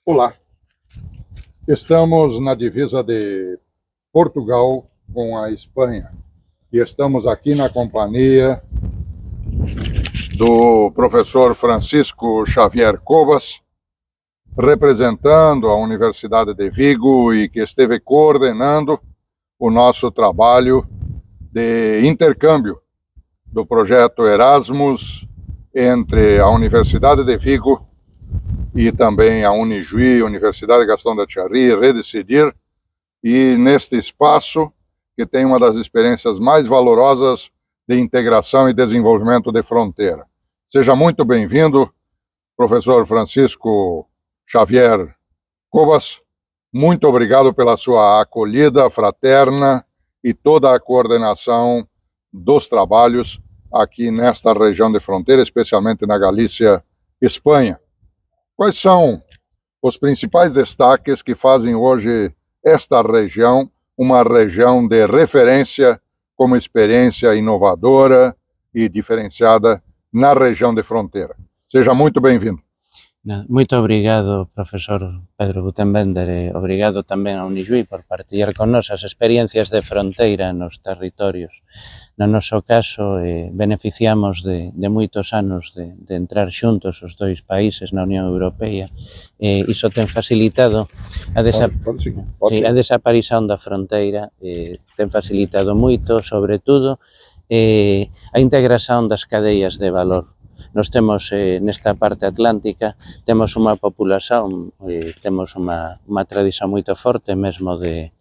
Olá, estamos na divisa de Portugal com a Espanha e estamos aqui na companhia do professor Francisco Xavier Covas, representando a Universidade de Vigo e que esteve coordenando o nosso trabalho de intercâmbio do projeto Erasmus entre a Universidade de Vigo e também a Unijuí, Universidade Gastão da Thierry, Rede Cidir, e neste espaço que tem uma das experiências mais valorosas de integração e desenvolvimento de fronteira. Seja muito bem-vindo, professor Francisco Xavier Covas. Muito obrigado pela sua acolhida fraterna e toda a coordenação dos trabalhos aqui nesta região de fronteira, especialmente na Galícia, Espanha. Quais são os principais destaques que fazem hoje esta região uma região de referência como experiência inovadora e diferenciada na região de fronteira? Seja muito bem-vindo. Muito obrigado, profesor Pedro Gutenbender, e obrigado tamén a Unijuí por partillar con nós as experiencias de fronteira nos territorios. No noso caso, beneficiamos de moitos anos de entrar xuntos os dois países na Unión Europea, e iso ten facilitado a desaparición da fronteira, ten facilitado moito, sobre todo, a integración das cadeas de valor. Nos temos, nesta parte atlántica, temos unha populación, temos unha tradición moito forte, mesmo de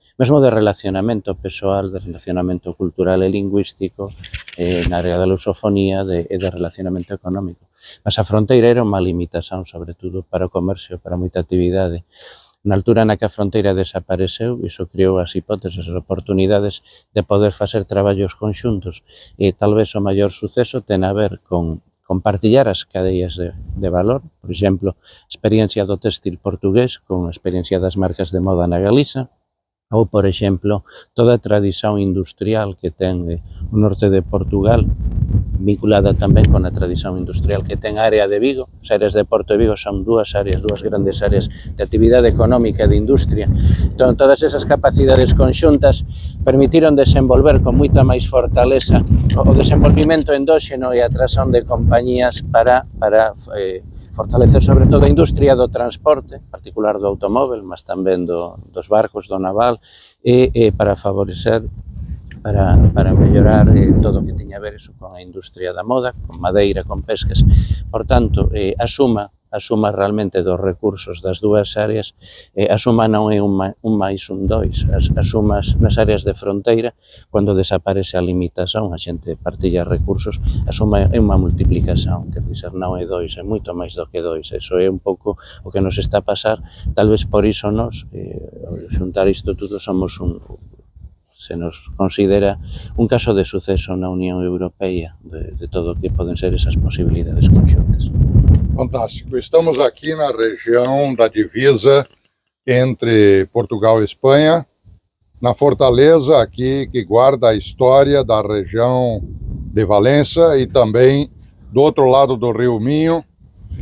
relacionamento persoal, de relacionamento cultural e lingüístico, na área da lusofonía e de relacionamento económico. Mas a fronteira era unha limitación, sobre todo, para o comercio, para moita actividade. Na altura na que a fronteira desapareceu, iso creou as hipóteses, as oportunidades de poder facer traballos conxuntos, e tal vez o maior suceso ten a ver con compartillar as cadeas de valor, por exemplo, experiencia do téxtil portugués con a experiencia das marcas de moda na Galiza, ou, por exemplo, toda a tradición industrial que ten o norte de Portugal, vinculada tamén con a tradición industrial que ten a área de Vigo. As áreas de Porto e Vigo son dúas grandes áreas de actividade económica e de industria. Entón, todas esas capacidades conxuntas permitiron desenvolver con moita máis fortaleza o desenvolvimento endóxeno e a atracción de compañías para fortalecer sobre todo a industria do transporte, en particular do automóvel, mas tamén dos barcos, do naval, e para favorecer, para mellorar todo o que tiña a ver iso con a industria da moda, con madeira, con pescas. Por tanto, a suma realmente dos recursos das dúas áreas, a suma non é un máis un dois, as sumas nas áreas de fronteira, cando desaparece a limitación, a xente partilla recursos, a suma é unha multiplicación, quer dizer, non é dois, é moito máis do que dois. Eso é un pouco o que nos está a pasar, tal vez por iso nos, xuntar isto tudo, se nos considera un caso de suceso na Unión Europea de todo o que poden ser esas posibilidades conxuntas. Fantástico. Estamos aqui na região da divisa entre Portugal e Espanha, na fortaleza aqui que guarda a história da região de Valença e também do outro lado do Rio Minho,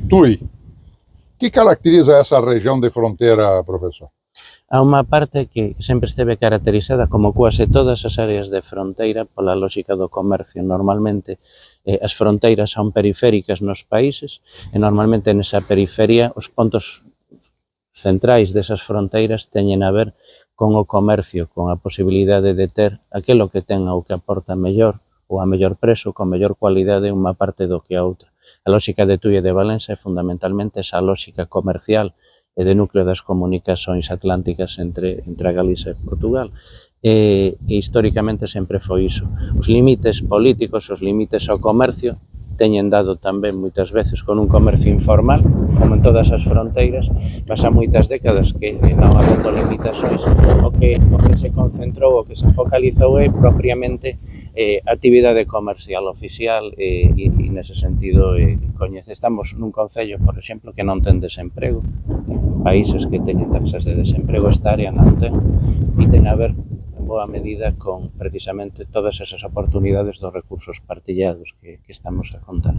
Tui. O que caracteriza essa região de fronteira, professor? Há unha parte que sempre esteve caracterizada, como quase todas as áreas de fronteira, pola lógica do comercio. Normalmente as fronteiras son periféricas nos países e normalmente nesa periferia os pontos centrais desas fronteiras teñen a ver con o comercio, con a posibilidade de ter aquilo que ten ou que aporta mellor ou a mellor preço, con mellor cualidade unha parte do que a outra. A lógica de Tui e de Valença é fundamentalmente esa lógica comercial e de núcleo das comunicacións atlánticas entre a Galiza e Portugal. E históricamente sempre foi iso. Os límites políticos, os límites ao comercio, teñen dado tamén moitas veces con un comercio informal, como en todas as fronteiras, pasa moitas décadas que non habendo limitacións, o que se concentrou, o que se focalizou é propiamente actividade comercial oficial e nese sentido estamos nun concello, por exemplo, que non ten desemprego, países que teñen taxas de desemprego, esta área non ten, e ten a ver en boa medida con precisamente todas esas oportunidades dos recursos partillados que estamos a contar.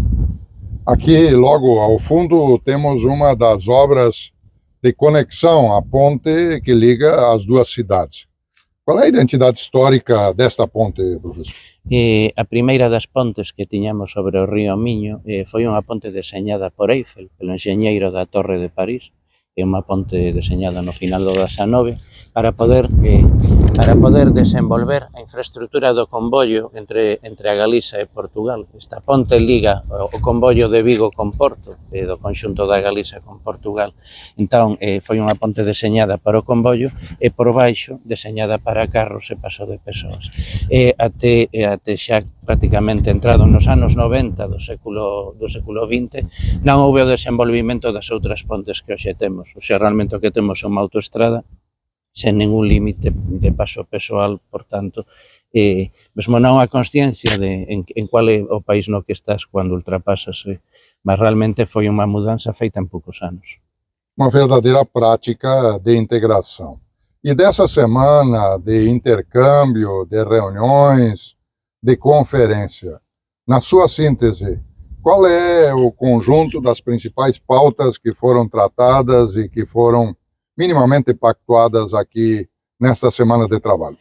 Aqui, logo ao fundo, temos uma das obras de conexão, a ponte que liga as duas cidades. Qual é a identidade histórica desta ponte, professor? A primeira das pontes que tiñamos sobre o río Miño foi unha ponte deseñada por Eiffel, pelo enxeñeiro da Torre de París, é unha ponte deseñada no final do XIX para poder desenvolver a infraestructura do comboio entre a Galiza e Portugal. Esta ponte liga o comboio de Vigo con Porto, do conxunto da Galiza con Portugal. Entón, foi unha ponte deseñada para o comboio e por baixo deseñada para carros e paso de persoas. Até xa prácticamente entrado nos anos 90 do século XX, non houve o desenvolvimento das outras pontes que hoxe temos. O sea, realmente o que temos é unha autoestrada sen ningún límite de paso persoal, por tanto, mesmo non a consciencia de en cual é o país no que estás cando ultrapasas, mas realmente foi unha mudanza feita en poucos anos. Uma verdadeira prática de integração. E dessa semana de intercâmbio, de reuniões, de conferência, na sua síntese, qual é o conjunto das principais pautas que foram tratadas e que foram minimamente pactuadas aqui nesta semana de trabalho?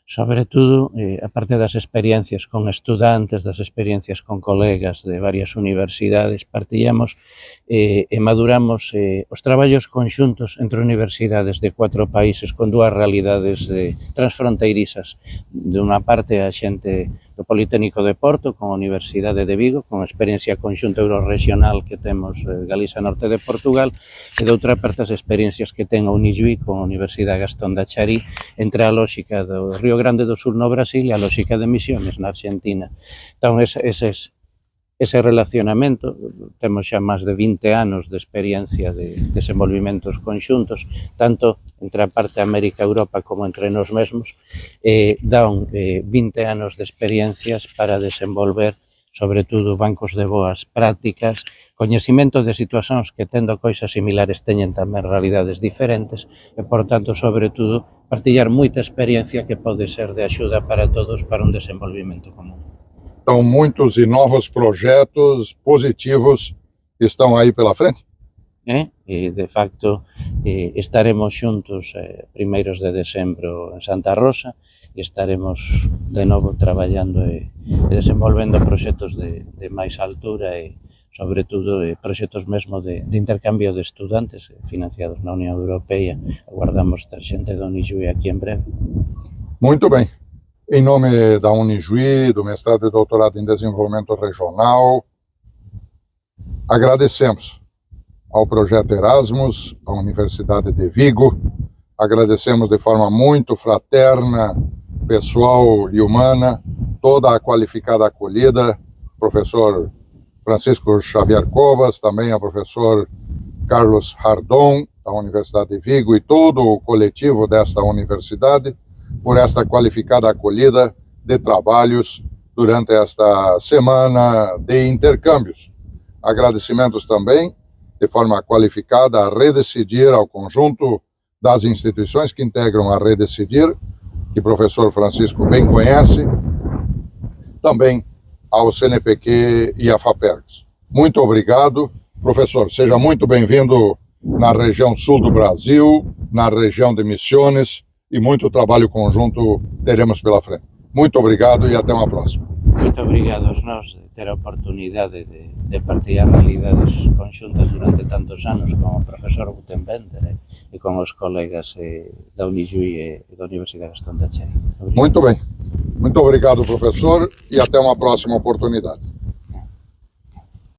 Sobre todo, a parte das experiencias con estudantes, das experiencias con colegas de varias universidades, partillamos e maduramos os traballos conxuntos entre universidades de 4 países con 2 realidades transfronteirizas. De unha parte, a xente do Politécnico de Porto, con a Universidade de Vigo, con a experiencia conxunta eurorregional que temos Galiza Norte de Portugal, e de outra parte as experiencias que ten a Unijuí con a Universidade Gastón da Charí, entre a lógica do Río Grande do Sul no Brasil e a lógica de Misiones na Argentina. Entón, ese relacionamento, temos xa máis de 20 anos de experiencia de desenvolvimentos conxuntos, tanto entre a parte América-Europa como entre nós mesmos, dan 20 anos de experiencias para desenvolver, sobre todo, bancos de boas prácticas, coñecimento de situacións que, tendo cousas similares, teñen tamén realidades diferentes e, por tanto, sobre todo, partillar moita experiencia que pode ser de axuda para todos para un desenvolvimento común. Então, muitos e novos projetos positivos estão aí pela frente? E, de facto, estaremos xuntos primeiros de decembro en Santa Rosa e estaremos de novo traballando e desenvolvendo proxectos de máis altura e, sobre todo, proxectos mesmo de intercambio de estudantes financiados na Unión Europea. Aguardamos ter xente da Unijuí aquí en breve. Muito bem. Em nome da Unijuí, do mestrado e doutorado em desenvolvimento regional, agradecemos ao projeto Erasmus, à Universidade de Vigo, agradecemos de forma muito fraterna, pessoal e humana, toda a qualificada acolhida, professor Francisco Xavier Covas, também ao professor Carlos Hardon, da Universidade de Vigo, e todo o coletivo desta universidade, por esta qualificada acolhida de trabalhos durante esta semana de intercâmbios. Agradecimentos também, de forma qualificada, à Rede Decidir, ao conjunto das instituições que integram a Rede Decidir, que o professor Francisco bem conhece, também ao CNPq e à FAPERGS. Muito obrigado. Professor, seja muito bem-vindo na região sul do Brasil, na região de Misiones, e muito trabalho conjunto teremos pela frente. Muito obrigado e até uma próxima. Muito obrigado aos nós de ter a oportunidade de partillar realidades conxuntas durante tantos anos con o profesor Gutenberg e con os colegas da Unijuí e da Universidade Gastón da Charí. Muito bem. Muito obrigado, professor, e até uma próxima oportunidade.